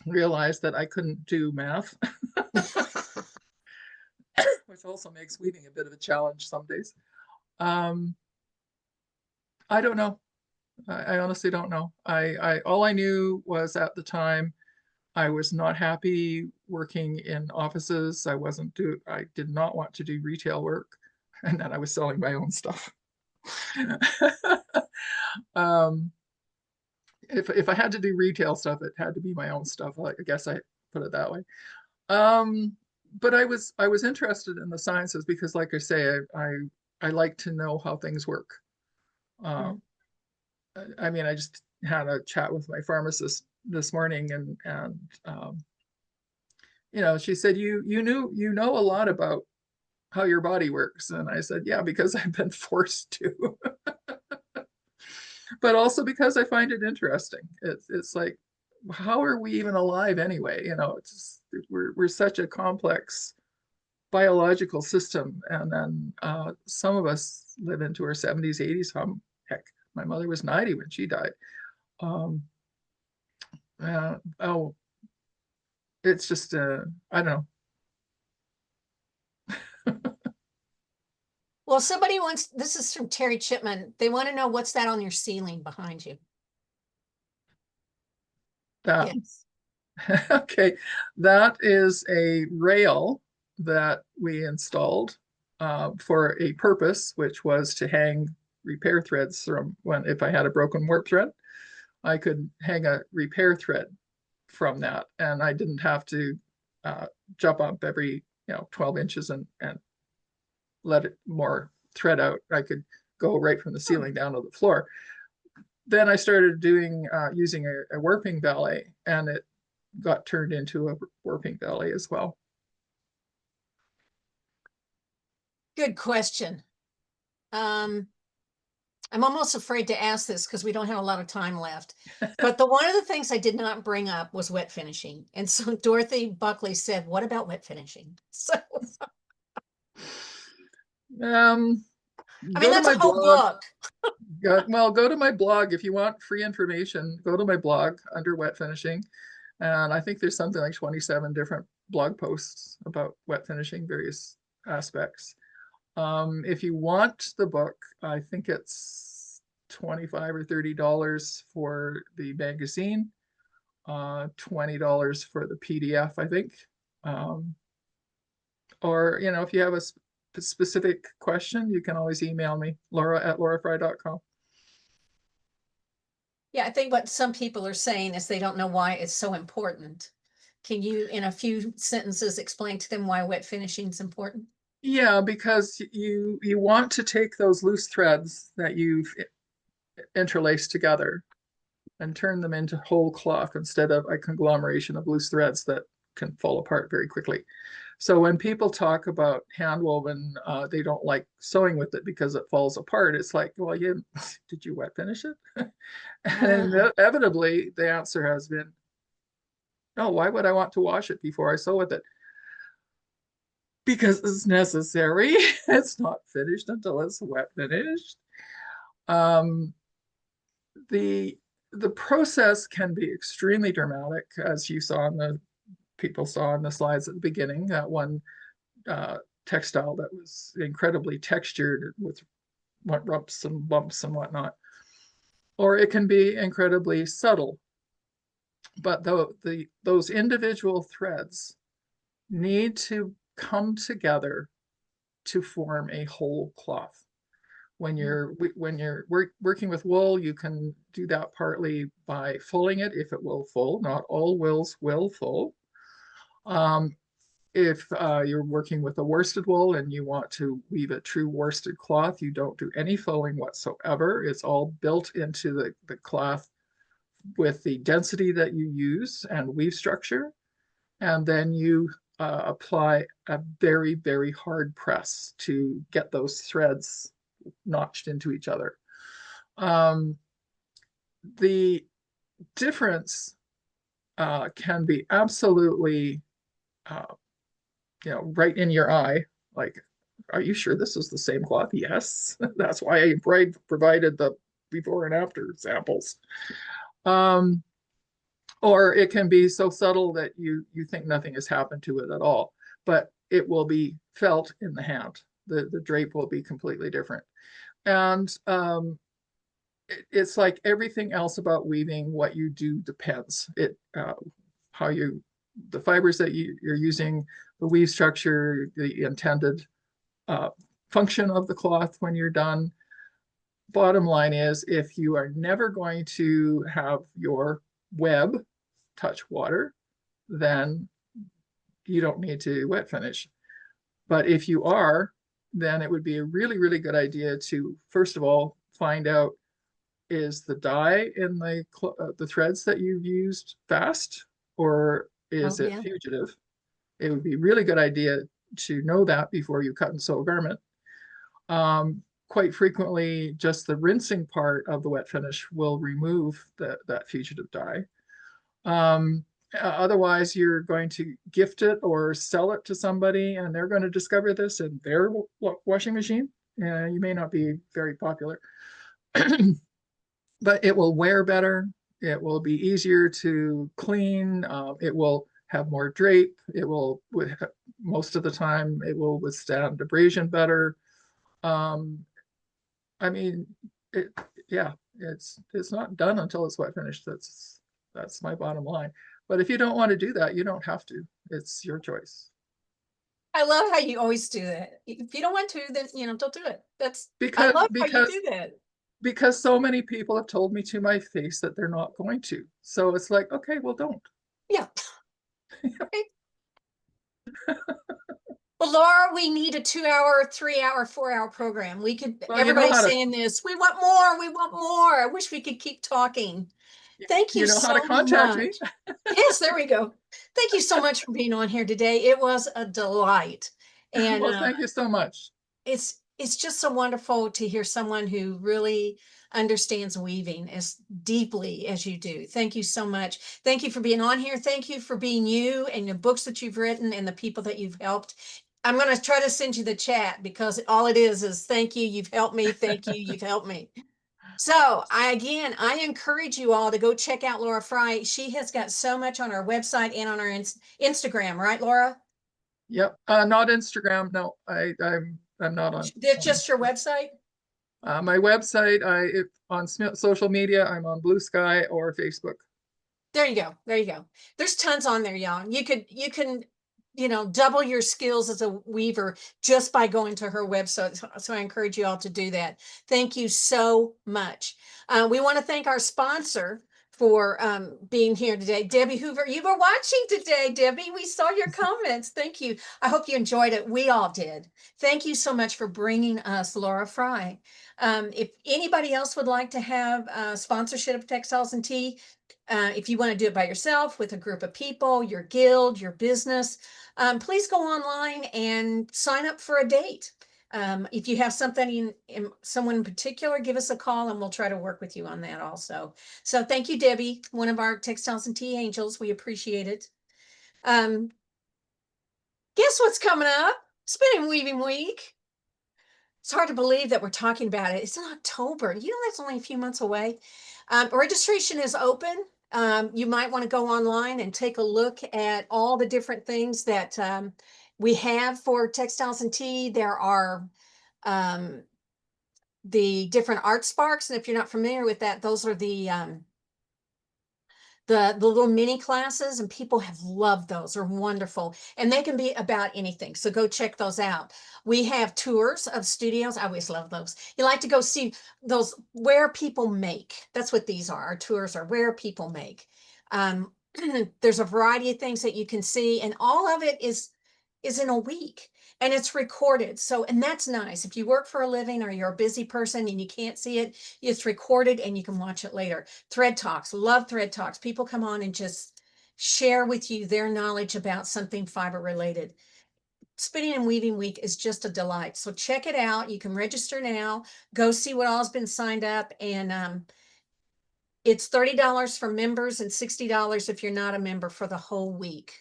realized that I couldn't do math, which also makes weaving a bit of a challenge some days. Um, I don't know. I honestly don't know. I all I knew was at the time I was not happy working in offices. I did not want to do retail work, and then I was selling my own stuff. um, if I had to do retail stuff, it had to be my own stuff. I guess I put it that way. Um, but I was interested in the sciences because, like I say, I like to know how things work. Mhm. Um, I mean, I just had a chat with my pharmacist this morning, and she said you know a lot about how your body works, and I said, yeah, because I've been forced to, but also because I find it interesting. It's like, how are we even alive anyway? We're such a complex biological system, and then some of us live into our 70s, 80s. Heck, my mother was 90 when she died. Um, oh, it's just I don't know. Well, somebody wants, this is from Terry Chipman. They want to know what's that on your ceiling behind you? That Yes. okay, that is a rail that we installed for a purpose, which was to hang repair threads from when if I had a broken warp thread, I could hang a repair thread from that, and I didn't have to jump up every 12 inches and let it more thread out. I could go right from the Hmm. ceiling down to the floor. Then I started doing using a warping valet, and it got turned into a warping valet as well. Good question. Um, I'm almost afraid to ask this because we don't have a lot of time left. But one of the things I did not bring up was wet finishing. And so Dorothy Buckley said, what about wet finishing? So, Um, I mean, go to that's a my whole blog. book. Go to my blog if you want free information. Go to my blog under wet finishing, and I think there's something like 27 different blog posts about wet finishing, various aspects. If you want the book, I think it's 25 or $30 for the magazine, $20 for the PDF, I think. Um, or if you have specific question, you can always email me, laura@laurafry.com. Yeah, I think what some people are saying is they don't know why it's so important. Can you, in a few sentences, explain to them why wet finishing is important? Yeah, because you want to take those loose threads that you've interlaced together and turn them into whole cloth instead of a conglomeration of loose threads that can fall apart very quickly. So when people talk about handwoven, they don't like sewing with it because it falls apart. It's like, well, did you wet finish it? And inevitably, the answer has been, no, why would I want to wash it before I sew with it? Because it's necessary. It's not finished until it's wet finished. Um, the the process can be extremely dramatic, as you saw in the people saw in the slides at the beginning. That one textile that was incredibly textured with what rumps and bumps and whatnot, or it can be incredibly subtle. But those individual threads need to come together to form a whole cloth. When you're working with wool, you can do that partly by fulling it if it will full. Not all wools will full. If you're working with a worsted wool and you want to weave a true worsted cloth, you don't do any fulling whatsoever. It's all built into the cloth with the density that you use and weave structure. And then you apply a very, very hard press to get those threads notched into each other. The difference can be absolutely, right in your eye. Like, are you sure this is the same cloth? Yes, that's why I provided the before and after samples. Or it can be so subtle that you think nothing has happened to it at all, but it will be felt in the hand. The drape will be completely different. And it's like everything else about weaving, what you do depends. How the fibers that you're using, the weave structure, the intended function of the cloth when you're done. Bottom line is, if you are never going to have your web touch water, then you don't need to wet finish. But if you are, then it would be a really, really good idea to, first of all, find out, is the dye in the threads that you've used fast, or is it fugitive? It would be a really good idea to know that before you cut and sew a garment. Quite frequently, just the rinsing part of the wet finish will remove that fugitive dye. Otherwise, you're going to gift it or sell it to somebody, and they're going to discover this in their washing machine. You may not be very popular, but it will wear better. It will be easier to clean. It will have more drape. It will, most of the time, it will withstand abrasion better. I mean, it's not done until it's wet finished. That's my bottom line. But if you don't want to do that, you don't have to. It's your choice. I love how you always do that. If you don't want to, then don't do it. I Because love how you because do that. because so many people have told me to my face that they're not going to. So it's like, okay, well, don't. Yeah. Well, Laura, we need a 2-hour, 3-hour, 4-hour program. Well, everybody's saying this. We want more. We want more. I wish we could keep talking. Thank you know how so to contact me. much. Yes, there we go. Thank you so much for being on here today. It was a delight. And Well, thank you so much. it's just so wonderful to hear someone who really understands weaving as deeply as you do. Thank you so much. Thank you for being on here. Thank you for being you and the books that you've written and the people that you've helped. I'm going to try to send you the chat, because all it is thank you. You've helped me. Thank you. You've helped me. So I encourage you all to go check out Laura Fry. She has got so much on our website and on our Instagram, right, Laura? Yep. Not Instagram. No, I'm not on. That's just your website? My website, if on social media, I'm on Blue Sky or Facebook. There you go. There you go. There's tons on there, y'all. You can double your skills as a weaver just by going to her website. So I encourage you all to do that. Thank you so much. We want to thank our sponsor for being here today. Debbie Hoover, you were watching today, Debbie. We saw your comments. Thank you. I hope you enjoyed it. We all did. Thank you so much for bringing us Laura Fry. If anybody else would like to have sponsorship of Textiles and Tea, if you want to do it by yourself, with a group of people, your guild, your business, please go online and sign up for a date. If you have something someone in particular, give us a call and we'll try to work with you on that also. So thank you, Debbie, one of our Textiles and Tea angels. We appreciate it. Guess what's coming up? Spinning Weaving Week. It's hard to believe that we're talking about it. It's in October. That's only a few months away. Registration is open. You might want to go online and take a look at all the different things that we have for Textiles and Tea. There are the different art sparks. And if you're not familiar with that, those are the little mini classes, and people have loved those. They're wonderful, and they can be about anything. So go check those out. We have tours of studios. I always love those. You like to go see those where people make. That's what these are. Our tours are where people make. There's a variety of things that you can see, and all of it is in a week. And it's recorded. So, and that's nice. If you work for a living or you're a busy person and you can't see it, it's recorded and you can watch it later. Thread Talks, love Thread Talks. People come on and just share with you their knowledge about something fiber related. Spinning and Weaving Week is just a delight. So check it out. You can register now. Go see what all's been signed up. And it's $30 for members and $60 if you're not a member for the whole week.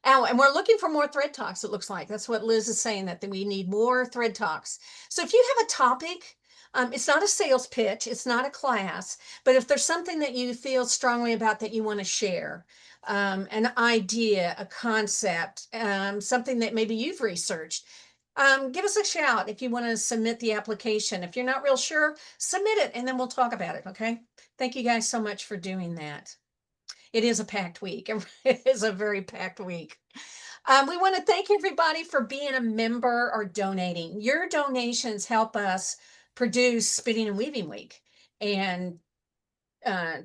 Oh, and we're looking for more Thread Talks, it looks like. That's what Liz is saying, that we need more Thread Talks. So if you have a topic, it's not a sales pitch, it's not a class, but if there's something that you feel strongly about that you want to share, an idea, a concept, something that maybe you've researched, give us a shout if you want to submit the application. If you're not real sure, submit it and then we'll talk about it, okay? Thank you guys so much for doing that. It is a packed week. It is a very packed week. We want to thank everybody for being a member or donating. Your donations help us produce Spinning and Weaving Week and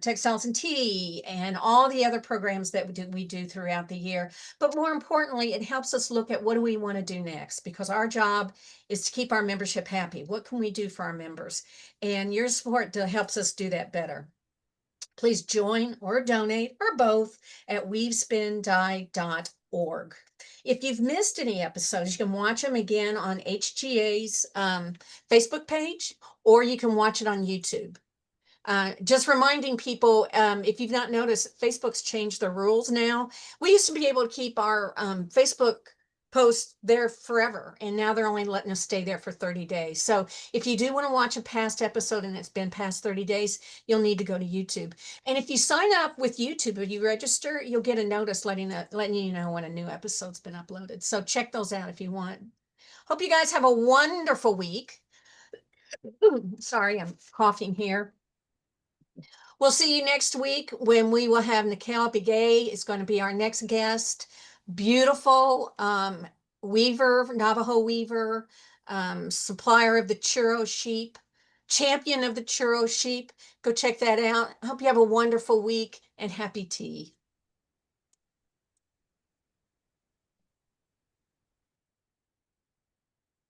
Textiles and Tea and all the other programs that we do throughout the year. But more importantly, it helps us look at what do we want to do next, because our job is to keep our membership happy. What can we do for our members? And your support helps us do that better. Please join or donate or both at weavespindye.org. If you've missed any episodes, you can watch them again on HGA's Facebook page, or you can watch it on YouTube. Just reminding people, if you've not noticed, Facebook's changed the rules now. We used to be able to keep our Facebook posts there forever, and now they're only letting us stay there for 30 days. So if you do want to watch a past episode and it's been past 30 days, you'll need to go to YouTube. And if you sign up with YouTube, if you register, you'll get a notice letting you know when a new episode's been uploaded. So check those out if you want. Hope you guys have a wonderful week. Sorry, I'm coughing here. We'll see you next week when we will have Nikhil Begay is going to be our next guest. Beautiful weaver, Navajo weaver, supplier of the churro sheep, champion of the churro sheep. Go check that out. I hope you have a wonderful week and happy tea.